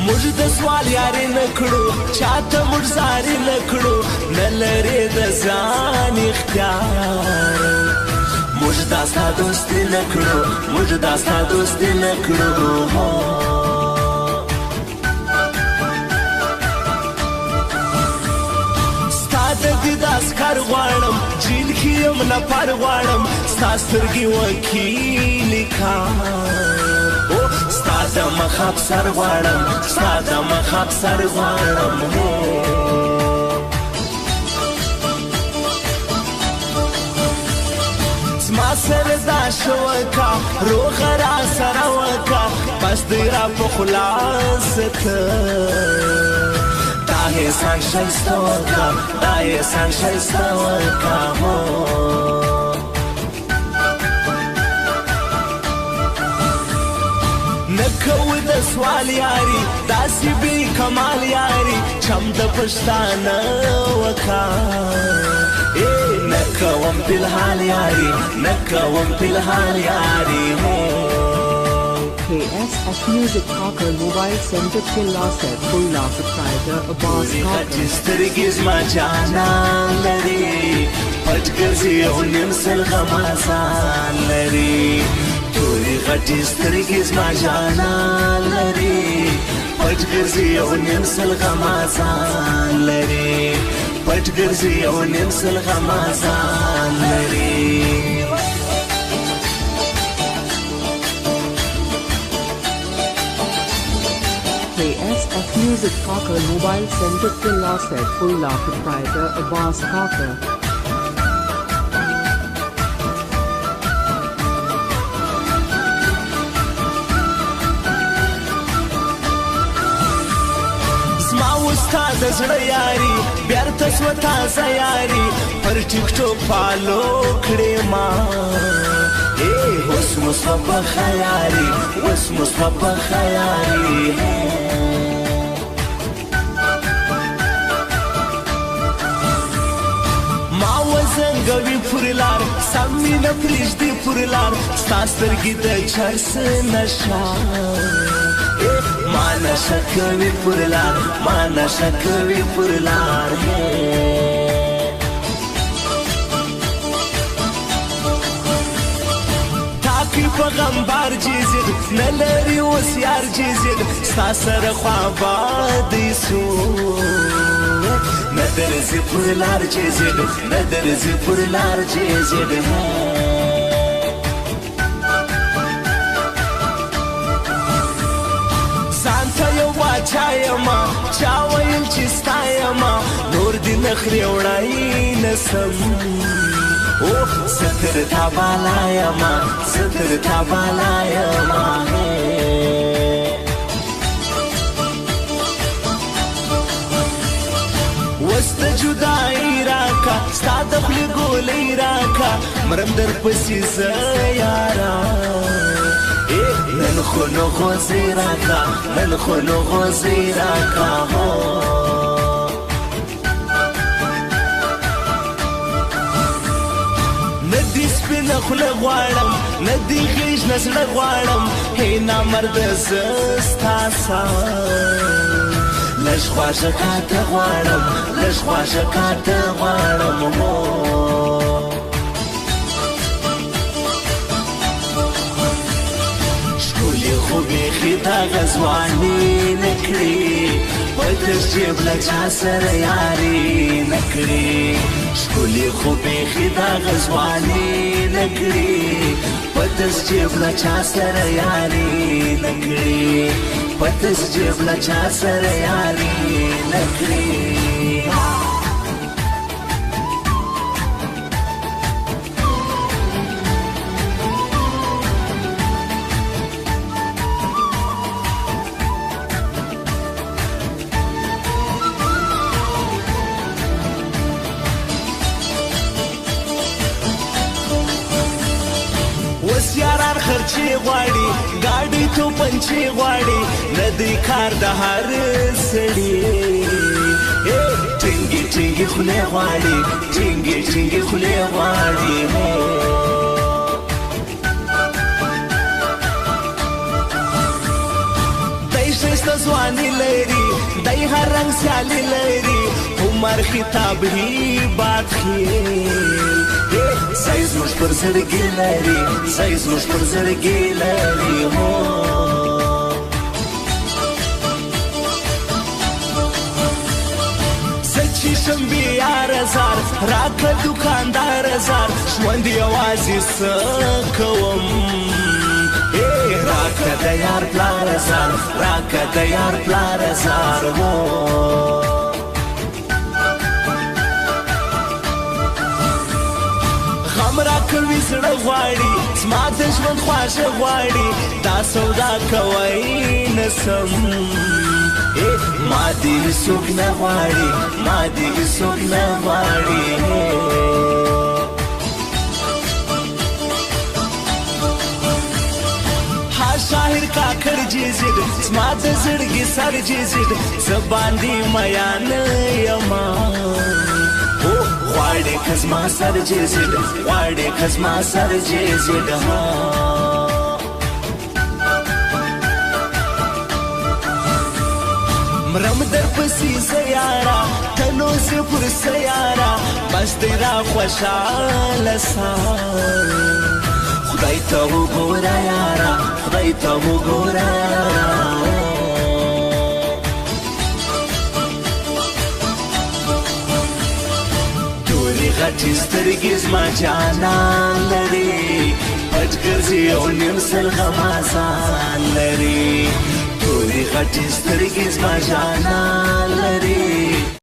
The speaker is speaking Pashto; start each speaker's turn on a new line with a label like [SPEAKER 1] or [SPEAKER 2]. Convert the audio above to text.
[SPEAKER 1] موږ د سوال یاري نکړو چاته موږ زاري نکړو نه لري د ځان اختیار موږ داستا دوستي نکړو موږ داستا دوستي نکړو داسکار غواړم جیل کې یم نفر غواړم ستا سترګې وکیلې کار ستا د مخ افسر غواړم ستا د مخ افسر غواړم زما سره دا شوکه روغه را سره وکه بس دی را په خلاصه که احسان شایسته وکا دا احسان شایسته وکا نکو د سوال یاری داسی بی کمال یاری چم د پښتانه وکا نکوم په الحال یاری نکوم په الحال یاری
[SPEAKER 2] KSF Music Talker Mobile Center Chilla said Fulla Proprietor Abbas Talker
[SPEAKER 1] سترګیز ما جانان لري پټ ګرځي او نیم سل غمازان لري تورې غټې سترګیز ما جانان لري پټ ګرځي او نیم سل غمازان لري پټ ګرځي او نیم سل غمازان لري
[SPEAKER 2] KSF Music Talker Mobile Center Chilla said Fulla Proprietor Abbas Talker
[SPEAKER 1] زما استاد زړه یاري بیرته سو تازه یاري پر ټیک ټاک فالو کړې ما اوس مصطفی خیاري اوس مصطفی خیاري ما وزنګوي پرلار سمې نه پرېږدي پرلار ستا سترګې د چرس نشه ما نشه کوي پرلار ما نشه کوي پرلار په غمبار جیزید نلری وسیار جیزید ستا سره خوابادی سو ندرزی پر لار جیزید ندرزی پر لار جیزید ځانته یو باچا یما چا ویل چې ستا یما نور دې نخرې وړی نسم ستر تا بالا یما ستر تا بالا یما وست جدائی راکا ستا د خولې ګولۍ راکا مرم در پسې زه یارا نن خو نو غوځې راکا نن خو نو غوځې راکا ندی سپینه خوله غواړم ندی غیږ نه زړه غواړم هی نامرده زه ستا لږ خواږه کاته غواړم لږ خواږه کاته غواړم ښکلې خو بیخي دغه ځواني نه کړي په تش جیب له چا سره یاري نه کړي ښکلې خو بیخي دغه ځواني نه کړي په تش جیب له چا سره یاري نه کړي په تش جیب له چا سره یاري نه کړي وسیاران خرچې غواړي ګاډي تو پنچې غواړي ندی کار د هر سړي ټینګي ټینګي خولې غواړي ټینګي ټینګي خولې غواړي شایسته ځواني لري دی هر رنګ سیالي لري عمر خطاب هی باد خیل ځای زموږ پر زړګي لري ځای زموږ پر زړګي لري چیشم بیار زار راکه دکاندار زار ژوند یوازې څه کوم راکه د یار پلار زار راکه د یار پلار زار غم راکوي زړه غواړي زما د ژوند خواږه غواړي دا سودا کوی نسم ما دې څوک نه غواړي ما دې څوک نه غواړي ها شاهر کاکړ جیزید زما د زړګي سر جیزید زه باندې میان یما غواړي که زما سر جیزید غواړي که زما سر جیزید مرم در پسی سیارا تنو سے پر سیارا بس تیرا خوشحال سا خدای تا ہو گورا یارا خدای تا ہو گورا توری غټی سترګې زما جانان لري پټ ګرځي او نیم سل غمازان لري توری غټی سترګې زما جانان لري